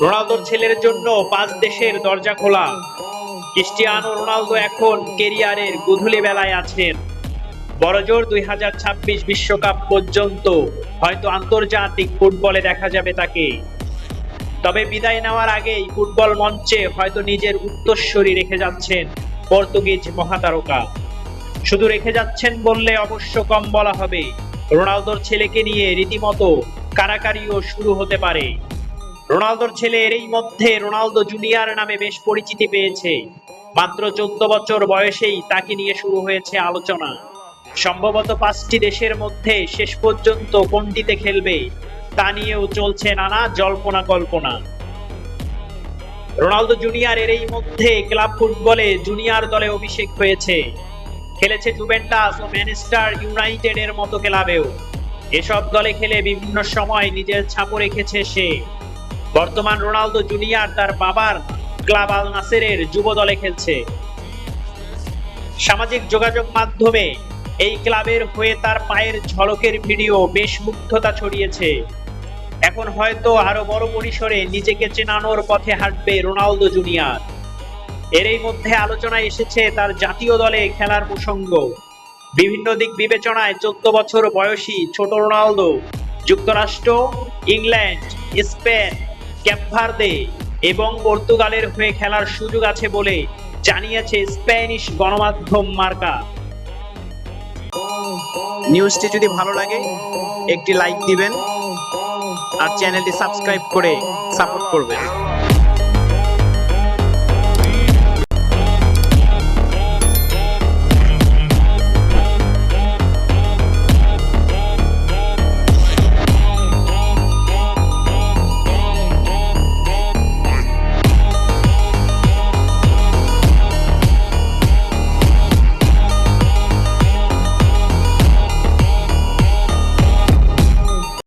রোনালদোর ছেলের জন্য 5 দেশের দরজা খোলা। ক্রিস্টিয়ানো রোনালদো এখন কেরিয়ারের গোধূলি বেলায় আছেন। বড়জোর 2026 বিশ্বকাপ পর্যন্ত হয়তো আন্তর্জাতিক ফুটবলে দেখা যাবে তাকে। তবে বিদায় নেওয়ার আগেই ফুটবল মঞ্চে হয়তো নিজের উত্তরসূরি রেখে যাচ্ছেন পর্তুগিজ মহাতারকা। শুধু রেখে যাচ্ছেন বললে অবশ্য কম বলা হবে, রোনালদোর ছেলেকে নিয়ে রীতিমতো কারাকারিও শুরু হতে পারে। রোনালদোর ছেলে এরই মধ্যে রোনালদো জুনিয়র নামে বেশ পরিচিতি পেয়েছে। মাত্র 14 বছর বয়সেই তাকে নিয়ে শুরু হয়েছে আলোচনা। সম্ভবত 5টি দেশের মধ্যে শেষ পর্যন্ত কোনটিতে খেলবে তা নিয়েও চলছে নানা জল্পনা কল্পনা। রোনালদো জুনিয়র এরই মধ্যে ক্লাব ফুটবলে জুনিয়র দলে অভিষেক হয়েছে। খেলেছে জুভেন্টাস ও ম্যানচেস্টার ইউনাইটেড এর মতো ক্লাবেও। এসব দলে খেলে বিভিন্ন সময় নিজের ছাপও রেখেছে সে। বর্তমান রোনালদো জুনিয়র তার বাবার ক্লাব আল নাসেরের যুব দলে খেলছে। সামাজিক যোগাযোগ মাধ্যমে এই ক্লাবের হয়ে তার পায়ের ঝলকের ভিডিও বেশ মুগ্ধতা ছড়িয়েছে। এখন হয়তো আরো বড় পরিসরে নিজেকে চেনানোর পথে হাঁটবে রোনালদো জুনিয়র। এরই মধ্যে আলোচনায় এসেছে তার জাতীয় দলে খেলার প্রসঙ্গ। বিভিন্ন দিক বিবেচনায় 14 বছর বয়সী ছোট রোনালদো যুক্তরাষ্ট্র, ইংল্যান্ড, স্পেন, ক্যাপ ভার্দে এবং পর্তুগালের হয়ে খেলার সুযোগ আছে বলে জানিয়েছে স্প্যানিশ গণমাধ্যম মার্কা। নিউজটি যদি ভালো লাগে একটি লাইক দিবেন আর চ্যানেলটি সাবস্ক্রাইব করে সাপোর্ট করবেন।